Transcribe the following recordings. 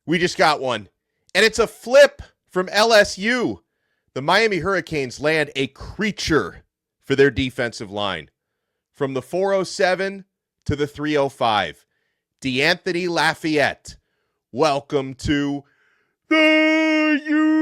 We just got one. And it's a flip from LSU. The Miami Hurricanes land a creature for their defensive line. From the 407 to the 305. DeAnthony Lafayette. Welcome to the U.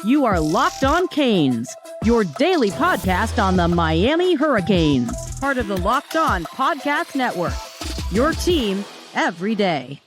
You are Locked On Canes, your daily podcast on the Miami Hurricanes, part of the Locked On Podcast Network, your team every day.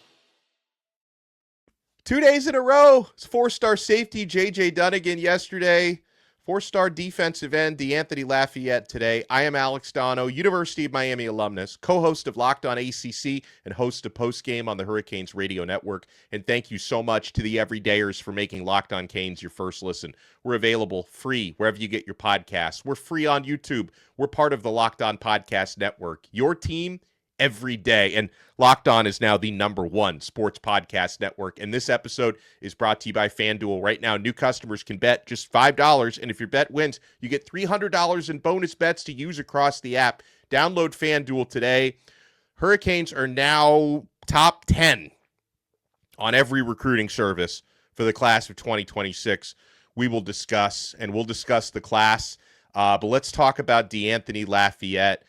2 days in a row. It's four-star safety J.J. Dunnigan yesterday. Four-star defensive end DeAnthony Lafayette today. I am Alex Donno, University of Miami alumnus, co-host of Locked On ACC and host of Postgame on the Hurricanes Radio Network. And thank you so much to the everydayers for making Locked On Canes your first listen. We're available free wherever you get your podcasts. We're free on YouTube. We're part of the Locked On Podcast Network. Your team every day. And Locked On is now the #1 sports podcast network. And this episode is brought to you by FanDuel. Right now, new customers can bet just $5. And if your bet wins, you get $300 in bonus bets to use across the app. Download FanDuel today. Hurricanes are now top 10 on every recruiting service for the class of 2026. We will discuss, and we'll discuss the class. But let's talk about DeAnthony Lafayette.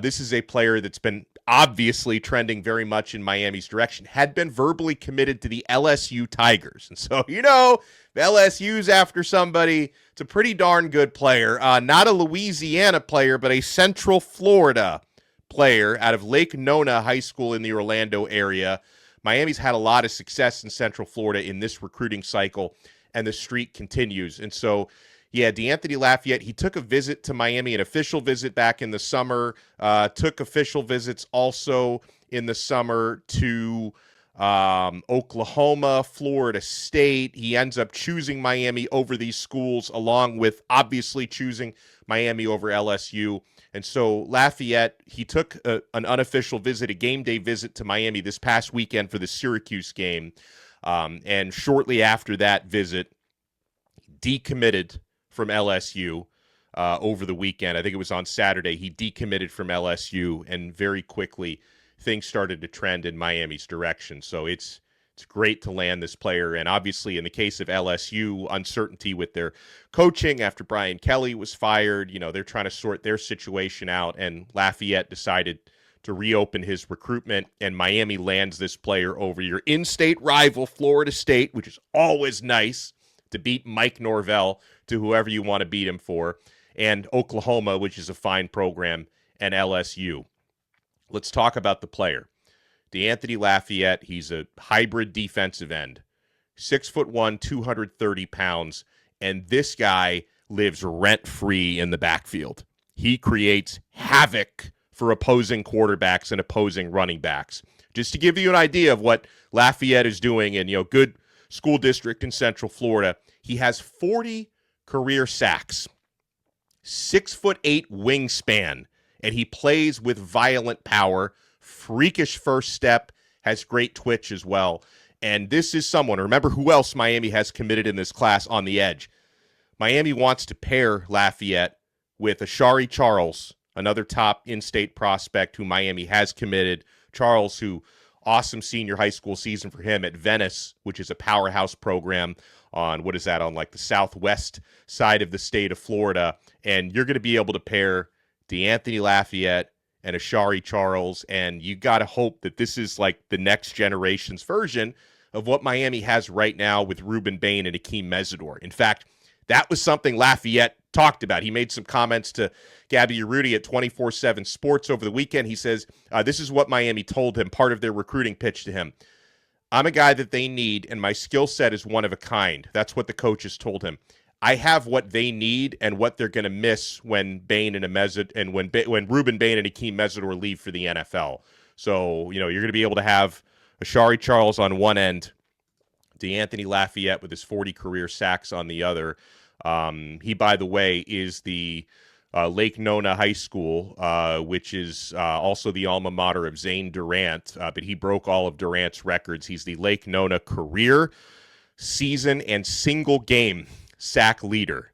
This is a player that's been obviously trending very much in Miami's direction, had been verbally committed to the LSU Tigers. And so, if LSU's after somebody, it's a pretty darn good player. Not a Louisiana player, but a Central Florida player out of Lake Nona High School in the Orlando area. Miami's had a lot of success in Central Florida in this recruiting cycle, and the streak continues. And so, yeah, DeAnthony Lafayette, he took a visit to Miami, an official visit back in the summer, took official visits also in the summer to Oklahoma, Florida State. He ends up choosing Miami over these schools, along with obviously choosing Miami over LSU. And so Lafayette, he took an unofficial visit, a game day visit to Miami this past weekend for the Syracuse game. And shortly after that visit, decommitted from LSU over the weekend. I think it was on Saturday. He decommitted from LSU, and very quickly things started to trend in Miami's direction. So it's great to land this player. And obviously, in the case of LSU, uncertainty with their coaching after Brian Kelly was fired. They're trying to sort their situation out, and Lafayette decided to reopen his recruitment, and Miami lands this player over your in-state rival, Florida State, which is always nice to beat Mike Norvell to whoever you want to beat him for, and Oklahoma, which is a fine program, and LSU. Let's talk about the player. DeAnthony Lafayette, he's a hybrid defensive end, 6'1", 230 pounds, and this guy lives rent-free in the backfield. He creates havoc for opposing quarterbacks and opposing running backs. Just to give you an idea of what Lafayette is doing in, good school district in Central Florida, he has 40 career sacks, 6'8" wingspan, and he plays with violent power, freakish first step, has great twitch as well. And this is someone, remember who else Miami has committed in this class on the edge. Miami wants to pair Lafayette with Asharri Charles, another top in-state prospect who Miami has committed. Charles, who awesome senior high school season for him at Venice, which is a powerhouse program on, like the southwest side of the state of Florida. And you're going to be able to pair DeAnthony Lafayette and Asharri Charles, and you got to hope that this is like the next generation's version of what Miami has right now with Ruben Bain and Akeem Mesidor. In fact, that was something Lafayette talked about. He made some comments to Gabby Urruti at 24/7 Sports over the weekend. He says, this is what Miami told him, part of their recruiting pitch to him. I'm a guy that they need, and my skill set is one of a kind. That's what the coaches told him. I have what they need and what they're going to miss when Bain and when Ruben Bain and Akeem Mesidor leave for the NFL. So, you're going to be able to have Asharri Charles on one end, DeAnthony Lafayette with his 40 career sacks on the other. He, by the way, is the Lake Nona High School, which is also the alma mater of Zane Durant, but he broke all of Durant's records. He's the Lake Nona career, season, and single game sack leader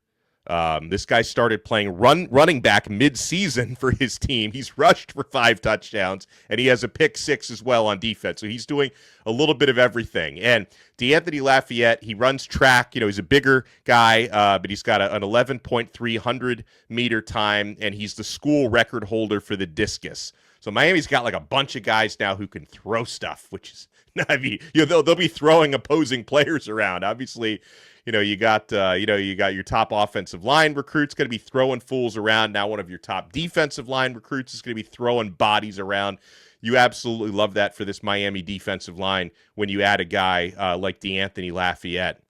This guy started playing running back mid-season for his team. He's rushed for 5 touchdowns, and he has a pick 6 as well on defense. So he's doing a little bit of everything. And DeAnthony Lafayette, he runs track. He's a bigger guy, but he's got an 11.3 100-meter time, and he's the school record holder for the discus. So Miami's got like a bunch of guys now who can throw stuff, which is, I mean, they'll be throwing opposing players around. Obviously, you got your top offensive line recruits going to be throwing fools around. Now one of your top defensive line recruits is going to be throwing bodies around. You absolutely love that for this Miami defensive line when you add a guy like DeAnthony Lafayette.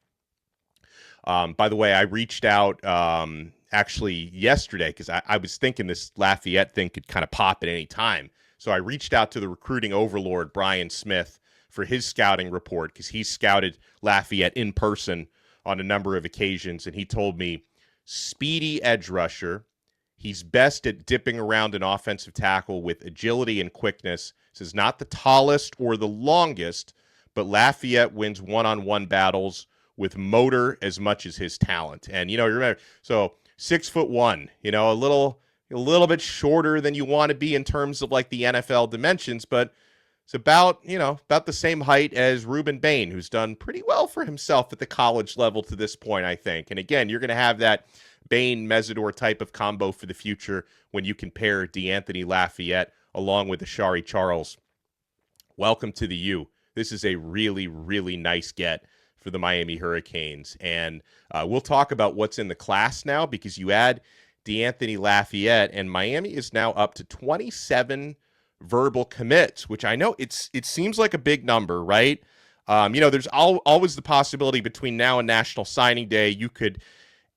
By the way, I reached out actually yesterday because I was thinking this Lafayette thing could kind of pop at any time. So I reached out to the recruiting overlord, Brian Smith, for his scouting report because he's scouted Lafayette in person on a number of occasions, and he told me speedy edge rusher. He's best at dipping around an offensive tackle with agility and quickness. Says not the tallest or the longest, but Lafayette wins one-on-one battles with motor as much as his talent. And remember, so 6'1", a little bit shorter than you want to be in terms of like the NFL dimensions, but it's about the same height as Ruben Bain, who's done pretty well for himself at the college level to this point, I think. And again, you're going to have that Bain-Mesidor type of combo for the future when you compare DeAnthony Lafayette along with Asharri Charles. Welcome to the U. This is a really, really nice get for the Miami Hurricanes. And we'll talk about what's in the class now because you add DeAnthony Lafayette, and Miami is now up to 27 verbal commits, which I know it seems like a big number, right? There's always the possibility between now and National Signing Day you could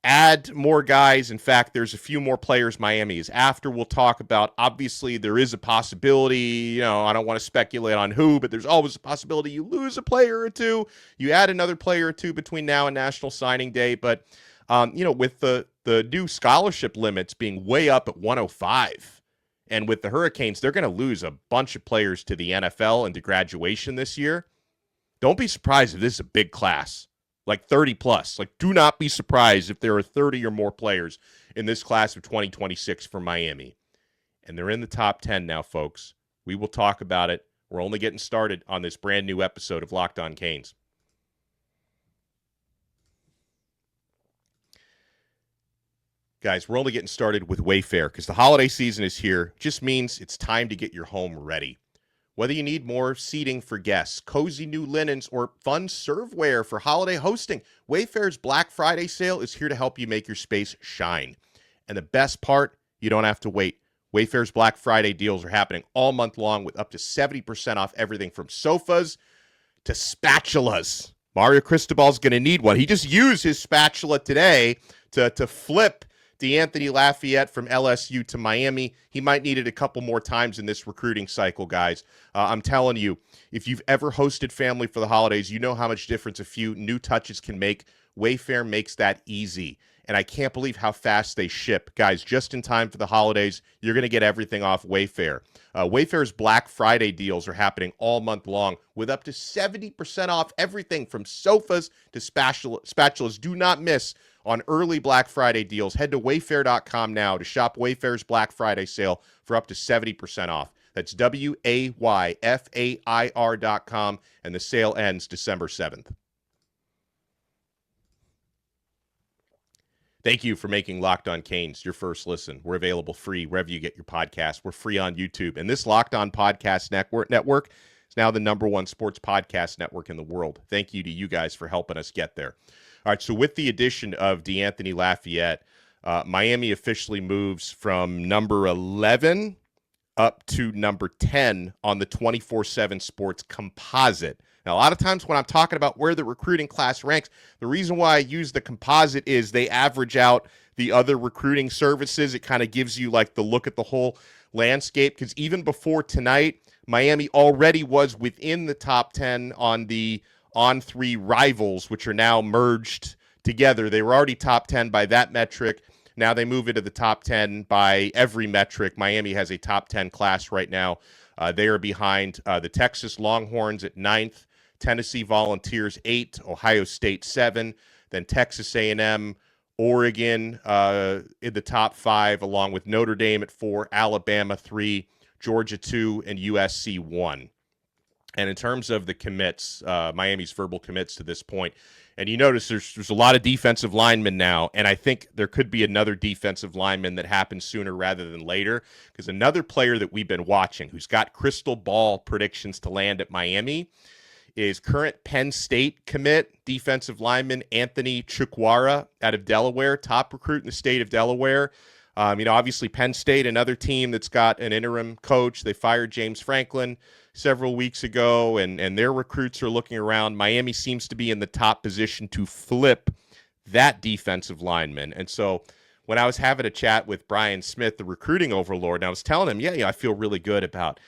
add more guys. In fact, there's a few more players Miami is after. We'll talk about. Obviously, there is a possibility. I don't want to speculate on who, but there's always a possibility you lose a player or two. You add another player or two between now and National Signing Day. But with the new scholarship limits being way up at 105. And with the Hurricanes, they're going to lose a bunch of players to the NFL and to graduation this year. Don't be surprised if this is a big class, like 30 plus. Like, do not be surprised if there are 30 or more players in this class of 2026 for Miami. And they're in the top 10 now, folks. We will talk about it. We're only getting started on this brand new episode of Locked On Canes. Guys, we're only getting started with Wayfair because the holiday season is here. It just means it's time to get your home ready. Whether you need more seating for guests, cozy new linens, or fun serveware for holiday hosting, Wayfair's Black Friday sale is here to help you make your space shine. And the best part, you don't have to wait. Wayfair's Black Friday deals are happening all month long with up to 70% off everything from sofas to spatulas. Mario Cristobal's going to need one. He just used his spatula today to flip DeAnthony Lafayette from LSU to Miami. He might need it a couple more times in this recruiting cycle, guys. I'm telling you, if you've ever hosted family for the holidays, you know how much difference a few new touches can make. Wayfair makes that easy. And I can't believe how fast they ship. Guys, just in time for the holidays, you're going to get everything off Wayfair. Wayfair's Black Friday deals are happening all month long with up to 70% off everything from sofas to spatulas. Do not miss on early Black Friday deals. Head to Wayfair.com now to shop Wayfair's Black Friday sale for up to 70% off. That's WAYFAIR.com, and the sale ends December 7th. Thank you for making Locked On Canes your first listen. We're available free wherever you get your podcasts. We're free on YouTube. And this Locked On Podcast Network is now the #1 sports podcast network in the world. Thank you to you guys for helping us get there. All right, so with the addition of DeAnthony Lafayette, Miami officially moves from number 11 up to number 10 on the 24/7 Sports composite. Now, a lot of times when I'm talking about where the recruiting class ranks, the reason why I use the composite is they average out the other recruiting services. It kind of gives you like the look at the whole landscape, because even before tonight, Miami already was within the top 10 on the On3 rivals, which are now merged together. They were already top 10 by that metric. Now they move into the top 10 by every metric. Miami has a top 10 class right now. They are behind the Texas Longhorns at 9th, Tennessee Volunteers 8, Ohio State 7, then Texas A&M, Oregon in the top 5, along with Notre Dame at 4, Alabama 3, Georgia 2, and USC 1. And in terms of the commits, Miami's verbal commits to this point, and you notice there's a lot of defensive linemen now, and I think there could be another defensive lineman that happens sooner rather than later, because another player that we've been watching who's got crystal ball predictions to land at Miami is current Penn State commit defensive lineman Anthony Chukwara out of Delaware, top recruit in the state of Delaware. Obviously Penn State, another team that's got an interim coach. They fired James Franklin several weeks ago, and their recruits are looking around. Miami seems to be in the top position to flip that defensive lineman. And so when I was having a chat with Brian Smith, the recruiting overlord, and I was telling him, I feel really good about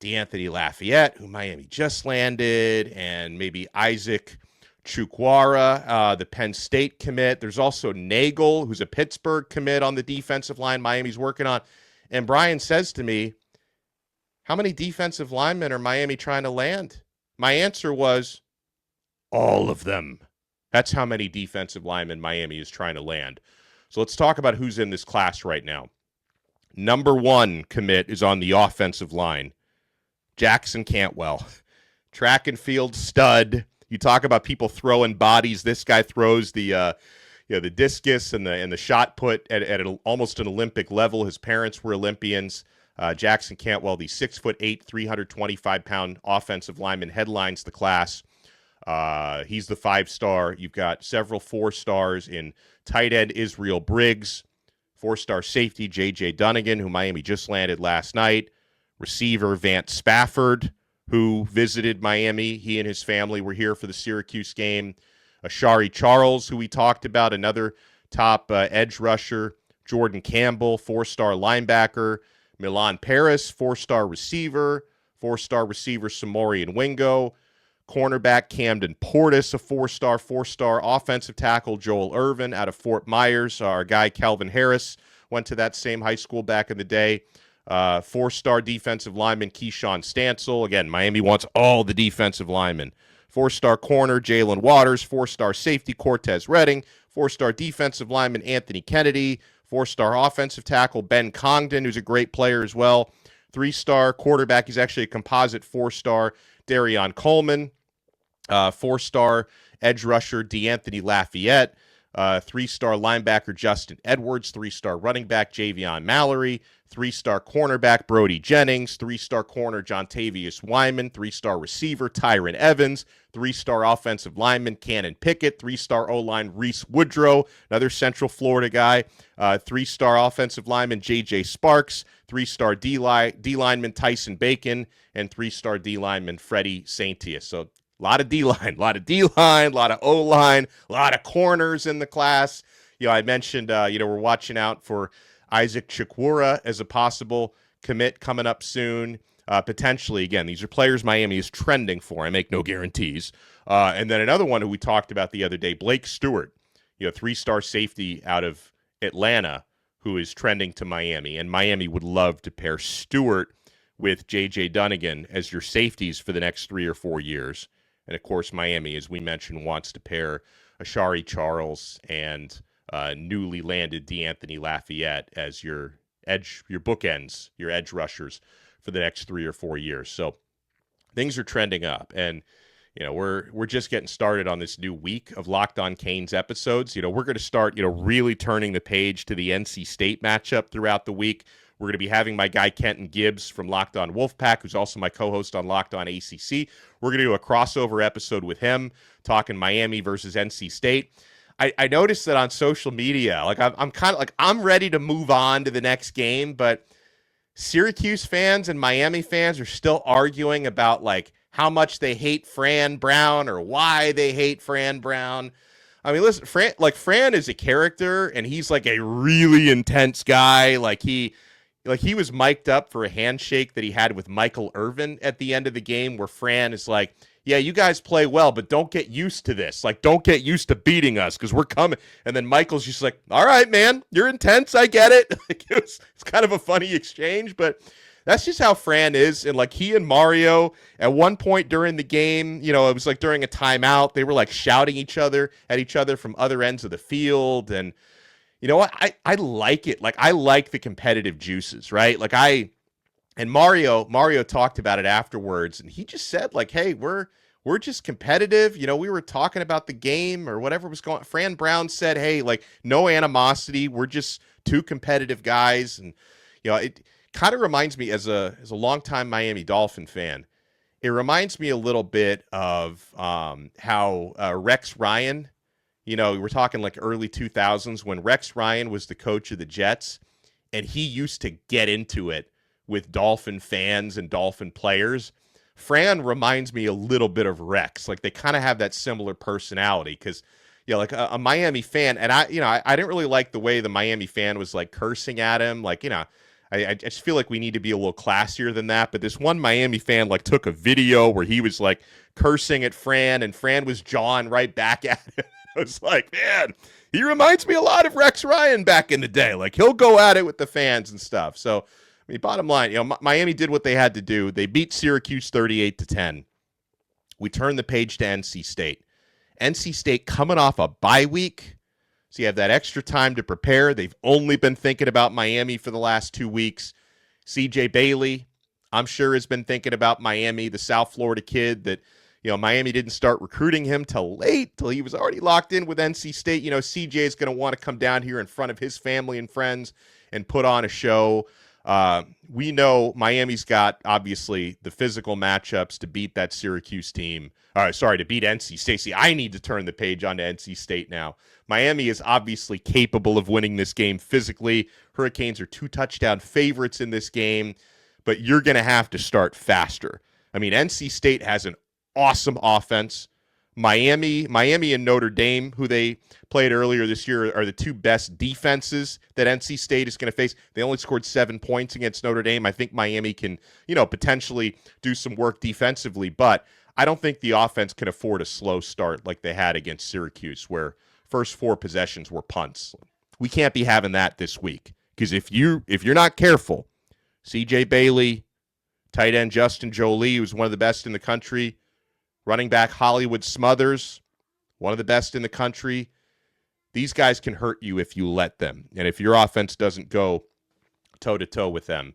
DeAnthony Lafayette, who Miami just landed, and maybe Isaac Chukwara, the Penn State commit. There's also Nagel, who's a Pittsburgh commit on the defensive line Miami's working on. And Brian says to me, how many defensive linemen are Miami trying to land? My answer was, all of them. That's how many defensive linemen Miami is trying to land. So let's talk about who's in this class right now. Number 1 commit is on the offensive line, Jackson Cantwell. Track and field stud. You talk about people throwing bodies. This guy throws the discus and the shot put at almost an Olympic level. His parents were Olympians. Jackson Cantwell, the 6'8", 325-pound offensive lineman, headlines the class. He's the 5-star. You've got several 4-stars in tight end Israel Briggs, 4-star safety J.J. Dunnigan, who Miami just landed last night, receiver Vance Spafford, who visited Miami. He and his family were here for the Syracuse game. Asharri Charles, who we talked about, another top edge rusher. Jordan Campbell, 4-star linebacker. Milan Paris, 4-star receiver. 4-star receiver Samori Wingo. Cornerback Camden Portis, a 4-star. 4-star offensive tackle Joel Irvin out of Fort Myers. Our guy Calvin Harris went to that same high school back in the day. 4-star defensive lineman Keyshawn Stansel. Again, Miami wants all the defensive linemen. 4-star corner Jalen Waters. 4-star safety Cortez Redding. 4-star defensive lineman Anthony Kennedy. 4-star offensive tackle Ben Congdon, who's a great player as well. 3-star quarterback, he's actually a composite 4-star, Darion Coleman. 4-star edge rusher DeAnthony Lafayette. 3-star linebacker Justin Edwards. 3-star running back Javion Mallory. 3-star cornerback Brody Jennings. 3-star corner Jontavius Wyman. 3-star receiver Tyron Evans. 3-star offensive lineman Cannon Pickett. 3-star O-line Reese Woodrow, another Central Florida guy. 3-star offensive lineman J.J. Sparks. 3-star D-lineman Tyson Bacon. And 3-star D-lineman Freddie Saintius. So a lot of D-line, a lot of O-line, a lot of corners in the class. I mentioned, we're watching out for Isaac Chukwara as a possible commit coming up soon. Potentially, again, these are players Miami is trending for. I make no guarantees. And then another one who we talked about the other day, Blake Stewart, 3-star safety out of Atlanta, who is trending to Miami. And Miami would love to pair Stewart with J.J. Dunnigan as your safeties for the next 3 or 4 years. And, of course, Miami, as we mentioned, wants to pair Asharri Charles and newly landed DeAnthony Lafayette as your bookends, your edge rushers for the next 3 or 4 years. So things are trending up. And, we're just getting started on this new week of Locked On Canes episodes. We're going to start, really turning the page to the NC State matchup throughout the week. We're going to be having my guy Kenton Gibbs from Locked On Wolfpack, who's also my co-host on Locked On ACC. We're going to do a crossover episode with him, talking Miami versus NC State. I noticed that on social media, I'm kind of I'm ready to move on to the next game, but Syracuse fans and Miami fans are still arguing about how much they hate Fran Brown or why they hate Fran Brown. I mean, listen, Fran is a character, and he's a really intense guy. He was mic'd up for a handshake that he had with Michael Irvin at the end of the game, where Fran is like, yeah, you guys play well, but don't get used to this. Don't get used to beating us because we're coming. And then Michael's just like, all right, man, you're intense. I get it. It's kind of a funny exchange, but that's just how Fran is. And like he and Mario at one point during the game, it was like during a timeout, they were like shouting at each other from other ends of the field. And you know what? I like it. Like I like the competitive juices, right? And Mario talked about it afterwards, and he just said like, hey, we're just competitive. We were talking about the game or whatever was going on. Fran Brown said, hey, like no animosity. We're just two competitive guys. And, it kind of reminds me as a longtime Miami Dolphin fan, it reminds me a little bit of how Rex Ryan, we're talking like early 2000s when Rex Ryan was the coach of the Jets, and he used to get into it with Dolphin fans and Dolphin players. Fran reminds me a little bit of Rex. Like they kind of have that similar personality because, like a Miami fan, and I didn't really like the way the Miami fan was like cursing at him. Like, I just feel like we need to be a little classier than that. But this one Miami fan like took a video where he was like cursing at Fran, and Fran was jawing right back at him. I was like, man, he reminds me a lot of Rex Ryan back in the day. Like he'll go at it with the fans and stuff. So, I mean, bottom line, Miami did what they had to do. They beat Syracuse 38-10. We turned the page to NC State. NC State coming off a bye week. So you have that extra time to prepare. They've only been thinking about Miami for the last 2 weeks. CJ Bailey, I'm sure, has been thinking about Miami, the South Florida kid that, Miami didn't start recruiting him till he was already locked in with NC State. CJ is going to want to come down here in front of his family and friends and put on a show. We know Miami's got, obviously, the physical matchups to beat that Syracuse team. To beat NC State. See, I need to turn the page on to NC State now. Miami is obviously capable of winning this game physically. Hurricanes are 2-touchdown favorites in this game, but you're going to have to start faster. I mean, NC State has an awesome offense. Miami and Notre Dame, who they played earlier this year, are the two best defenses that NC State is going to face. They only scored 7 points against Notre Dame. I think Miami can, potentially do some work defensively, but I don't think the offense can afford a slow start like they had against Syracuse, where first 4 possessions were punts. We can't be having that this week, because if you're not careful, CJ Bailey, tight end Justin Jolie, who's one of the best in the country, running back Hollywood Smothers, one of the best in the country. These guys can hurt you if you let them. And if your offense doesn't go toe-to-toe with them,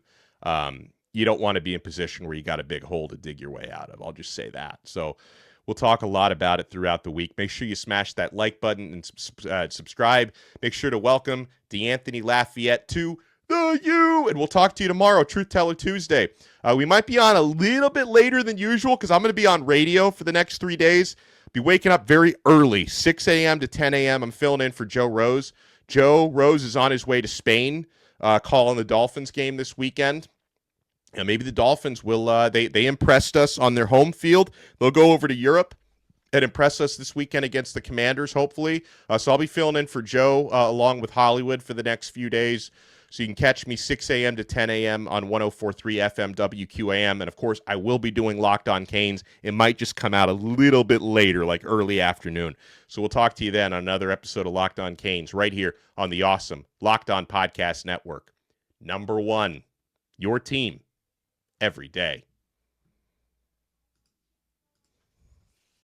you don't want to be in a position where you got a big hole to dig your way out of. I'll just say that. So we'll talk a lot about it throughout the week. Make sure you smash that like button and subscribe. Make sure to welcome DeAnthony Lafayette to the U, and we'll talk to you tomorrow, Truth Teller Tuesday. We might be on a little bit later than usual because I'm going to be on radio for the next 3 days. Be waking up very early, 6 a.m. to 10 a.m. I'm filling in for Joe Rose. Joe Rose is on his way to Spain, calling the Dolphins game this weekend. And maybe the Dolphins will, they impressed us on their home field. They'll go over to Europe and impress us this weekend against the Commanders, hopefully. So I'll be filling in for Joe along with Hollywood for the next few days. So you can catch me 6 a.m. to 10 a.m. on 104.3 FM WQAM. And, of course, I will be doing Locked On Canes. It might just come out a little bit later, like early afternoon. So we'll talk to you then on another episode of Locked On Canes right here on the awesome Locked On Podcast Network. Number 1, your team every day.